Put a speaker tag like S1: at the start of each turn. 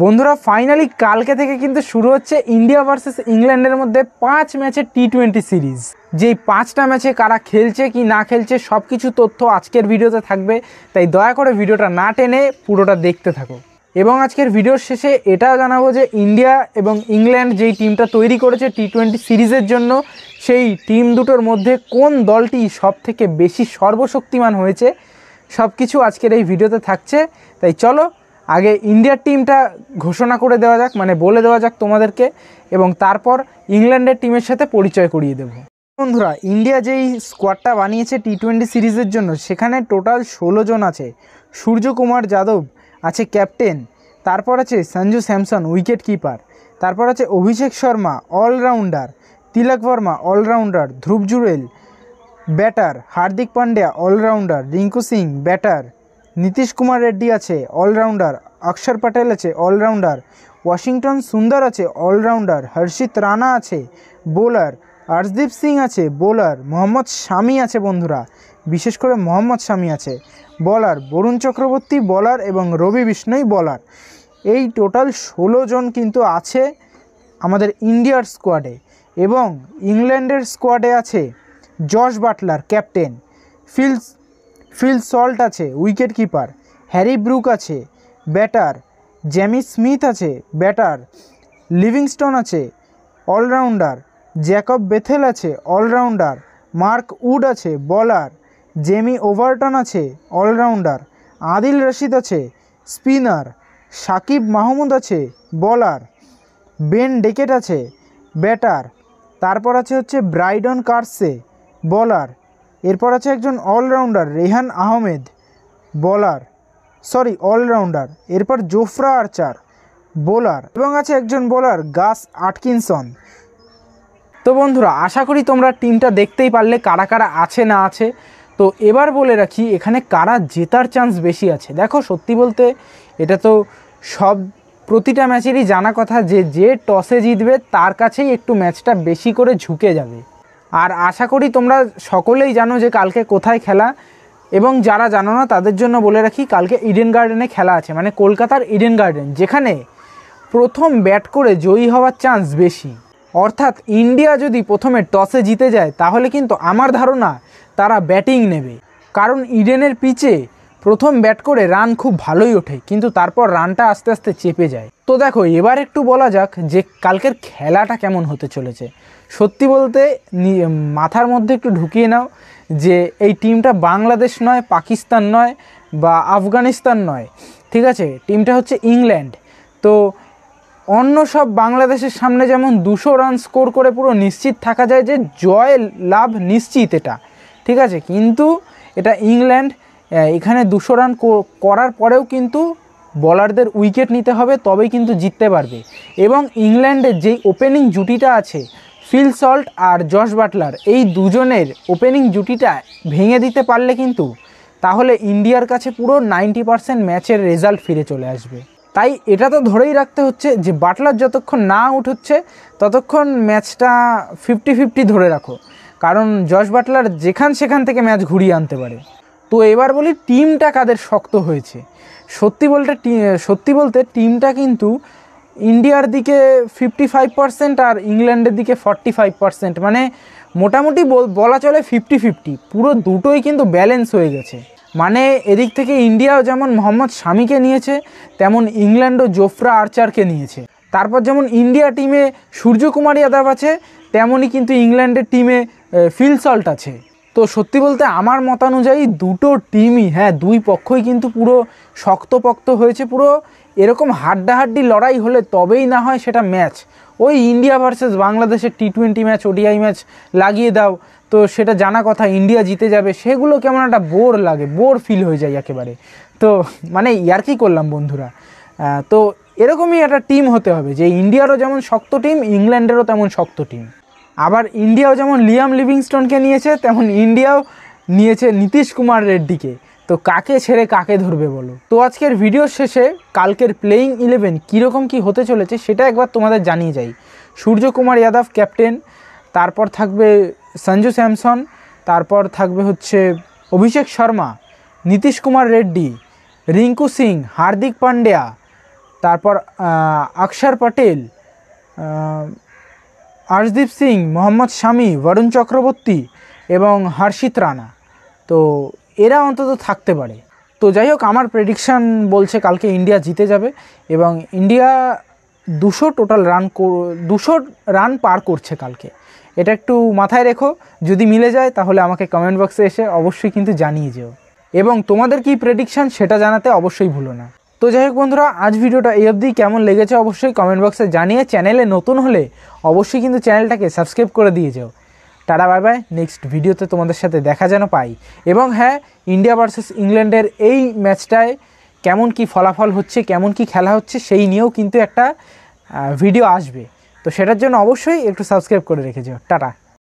S1: বন্ধুরা ফাইনালি কালকে থেকে কিন্তু শুরু হচ্ছে ইন্ডিয়া ভার্সেস ইংল্যান্ডের মধ্যে 5 ম্যাচের টি20 সিরিজ। যেই 5টা ম্যাচে কারা খেলছে কি না খেলছে সব কিছু তথ্য আজকের ভিডিওতে থাকবে, তাই দয়া করে ভিডিওটা না টেনে পুরোটা দেখতে থাকো। এবং আজকের ভিডিওর শেষে এটাও জানাবো যে ইন্ডিয়া এবং ইংল্যান্ড যেই টিমটা তৈরি করেছে টি20 সিরিজের জন্য, সেই টিম দুটোর মধ্যে কোন দলটি সবথেকে বেশি সর্বশক্তিমান হয়েছে, সব কিছু আজকের এই ভিডিওতে থাকছে। তাই চলো আগে ইন্ডিয়ার টিমটা ঘোষণা করে দেওয়া যাক, মানে বলে দেওয়া যাক তোমাদেরকে, এবং তারপর ইংল্যান্ডের টিমের সাথে পরিচয় করিয়ে দেব। বন্ধুরা, ইন্ডিয়া যেই স্কোয়াডটা বানিয়েছে টি20 সিরিজের জন্য, সেখানে টোটাল 16 জন আছে। সূর্যকুমার যাদব আছে ক্যাপ্টেন, তারপর আছে সঞ্জু স্যামসন উইকেট কিপার, তারপর আছে Abhishek Sharma allrounder, Tilak Varma allrounder, Dhruv Jurel batter, Hardik Pandya allrounder, Rinku Singh batter, Nitish Kumar Reddy আছে অলরাউন্ডার, অক্ষর পটেল আছে অলরাউন্ডার, ওয়াশিংটন সুন্দর আছে অলরাউন্ডার, হর্ষিত রানা আছে বোলার, অর্শদীপ সিং আছে বোলার, মোহাম্মদ শামি আছে বন্ধুরা, বিশেষ করে মোহাম্মদ শামি আছে বলার, বরুণ চক্রবর্তী বলার এবং রবি বিষ্ণই বলার। এই টোটাল 16 জন কিন্তু আছে আমাদের ইন্ডিয়ার স্কোয়াডে। এবং ইংল্যান্ডের স্কোয়াডে আছে Josh Butler captain, Phil Salt আছে উইকেট কিপার, হ্যারি ব্রুক আছে ব্যাটার, জেমি স্মিথ আছে ব্যাটার, লিভিংস্টন আছে অলরাউন্ডার, জ্যাকব বেথেল আছে অলরাউন্ডার, মার্ক উড আছে বলার, জেমি ওভারটন আছে অলরাউন্ডার, আদিল রশিদ আছে স্পিনার, সাকিব মাহমুদ আছে বলার, বেন ডেকেট আছে ব্যাটার, তারপর আছে হচ্ছে ব্রাইডন কার্সে বলার, এরপর আছে একজন অলরাউন্ডার রেহান আহমেদ অলরাউন্ডার, এরপর জোফরা আর্চার বোলার, এবং আছে একজন বোলার গাস আটকিনসন। তো বন্ধুরা, আশা করি তোমরা টিমটা দেখতেই পারলে কারা কারা আছে না আছে। তো এবার বলে রাখি এখানে কারা জেতার চান্স বেশি আছে। দেখো, সত্যি বলতে এটা তো প্রতিটা ম্যাচেরই জানা কথা যে টসে জিতবে তার কাছেই একটু ম্যাচটা বেশি করে ঝুঁকে যাবে। আর আশা করি তোমরা সকলেই জানো যে কালকে কোথায় খেলা, এবং যারা জানো না তাদের জন্য বলে রাখি কালকে ইডেন গার্ডেনে খেলা আছে, মানে কলকাতার ইডেন গার্ডেন, যেখানে প্রথম ব্যাট করে জয়ী হওয়ার চান্স বেশি। অর্থাৎ ইন্ডিয়া যদি প্রথমে টসে জিতে যায় তাহলে কিন্তু আমার ধারণা তারা ব্যাটিং নেবে, কারণ ইডেনের পিচে প্রথম ব্যাট করে রান খুব ভালোই ওঠে, কিন্তু তারপর রানটা আস্তে আস্তে চেপে যায়। তো দেখো, এবার একটু বলা যাক যে কালকের খেলাটা কেমন হতে চলেছে। সত্যি বলতে মাথার মধ্যে একটু ঢুকিয়ে নাও যে এই টিমটা বাংলাদেশ নয়, পাকিস্তান নয়, বা আফগানিস্তান নয়, ঠিক আছে, টিমটা হচ্ছে ইংল্যান্ড। তো অন্য সব বাংলাদেশের সামনে যেমন 200 রান স্কোর করে পুরো নিশ্চিত থাকা যায় যে জয় লাভ নিশ্চিত, এটা ঠিক আছে, কিন্তু এটা ইংল্যান্ড। এখানে 200 রান করার পরেও কিন্তু বলারদের উইকেট নিতে হবে, তবেই কিন্তু জিততে পারবে। এবং ইংল্যান্ডের যেই ওপেনিং জুটিটা আছে ফিল সল্ট আর জশ বাটলার, এই দুজনের ওপেনিং জুটিটা ভেঙে দিতে পারলে কিন্তু তাহলে ইন্ডিয়ার কাছে পুরো 90% ম্যাচের রেজাল্ট ফিরে চলে আসবে। তাই এটা তো ধরেই রাখতে হচ্ছে যে বাটলার যতক্ষণ না আউট হচ্ছে ততক্ষণ ম্যাচটা 50-50 ধরে রাখো, কারণ জশ বাটলার সেখান থেকে ম্যাচ ঘুরিয়ে আনতে পারে। তো এবার বলি টিমটা কাদের শক্ত হয়েছে। সত্যি বলতে টিমটা কিন্তু ইন্ডিয়ার দিকে 55% আর ইংল্যান্ডের দিকে 45%, মানে মোটামুটি বলা চলে 50-50, পুরো দুটোই কিন্তু ব্যালেন্স হয়ে গেছে। মানে এদিক থেকে ইন্ডিয়াও যেমন মোহাম্মদ শামিকে নিয়েছে, তেমন ইংল্যান্ডও জোফরা আর্চারকে নিয়েছে। তারপর যেমন ইন্ডিয়া টিমে সূর্যকুমার যাদব আছে, তেমনই কিন্তু ইংল্যান্ডের টিমে ফিল সল্ট আছে। তো সত্যি বলতে আমার মতানুযায়ী দুটো টিমই, দুই পক্ষই কিন্তু পুরো শক্তপোক্ত হয়েছে। পুরো এরকম হাড্ডাহাড্ডি লড়াই হলে তবেই না হয় সেটা ম্যাচ। ওই ইন্ডিয়া ভার্সেস বাংলাদেশের টি20 ম্যাচ, ওডিআই ম্যাচ লাগিয়ে দাও, তো সেটা জানা কথা ইন্ডিয়া জিতে যাবে, সেগুলো কেমন একটা বোর লাগে, বোর ফিল হয়ে যায় একেবারে। তো মানে ইয়ার্কি করলাম বন্ধুরা। তো এরকমই একটা টিম হতে হবে যে ইন্ডিয়ারও যেমন শক্ত টিম, ইংল্যান্ডেরও তেমন শক্ত টিম। আবার ইন্ডিয়াও যেমন লিয়াম লিভিংস্টনকে নিয়েছে, তেমন ইন্ডিয়াও নিয়েছে নীতিশ কুমার রেড্ডিকে। তো কাকে ছেড়ে কাকে ধরবে বলো। তো আজকের ভিডিওর শেষে কালকের প্লেইং 11 কীরকম কী হতে চলেছে সেটা একবার তোমাদের জানিয়ে যাই। সূর্যকুমার যাদব ক্যাপ্টেন, তারপর থাকবে সঞ্জু স্যামসন, তারপর থাকবে হচ্ছে অভিষেক শর্মা, নীতিশ কুমার রেড্ডি, রিঙ্কু সিং, হার্দিক পান্ডিয়া, তারপর অক্ষর পটেল, আর্শদীপ সিং, মোহাম্মদ শামি, বরুণ চক্রবর্তী এবং হর্ষিত রানা। তো এরা অন্তত থাকতে পারে। তো যাই হোক, আমার প্রেডিকশান বলছে কালকে ইন্ডিয়া জিতে যাবে এবং ইন্ডিয়া 200 রান পার করছে কালকে। এটা একটু মাথায় রেখো, যদি মিলে যায় তাহলে আমাকে কমেন্ট বক্সে এসে অবশ্যই কিন্তু জানিয়ে যেও এবং তোমাদের কি প্রেডিকশান সেটা জানাতে অবশ্যই ভুলো না। তো যাই হোক বন্ধুরা, আজ ভিডিওটা এই অবধি। কেমন লেগেছে অবশ্যই কমেন্ট বক্সে জানিয়ে, চ্যানেলে নতুন হলে অবশ্যই কিন্তু চ্যানেলটাকে সাবস্ক্রাইব করে দিয়ে যাও। Tata, bye bye. নেক্সট ভিডিওতে তোমাদের সাথে দেখা যেন পাই। এবং হ্যাঁ, ইন্ডিয়া ভার্সেস ইংল্যান্ডের এই ম্যাচটায় কেমন কি ফলাফল হচ্ছে, কেমন কি খেলা হচ্ছে সেই নিয়েও কিন্তু একটা ভিডিও আসবে। তো সেটার জন্য অবশ্যই একটু সাবস্ক্রাইব করে রেখে যাও। টাটা।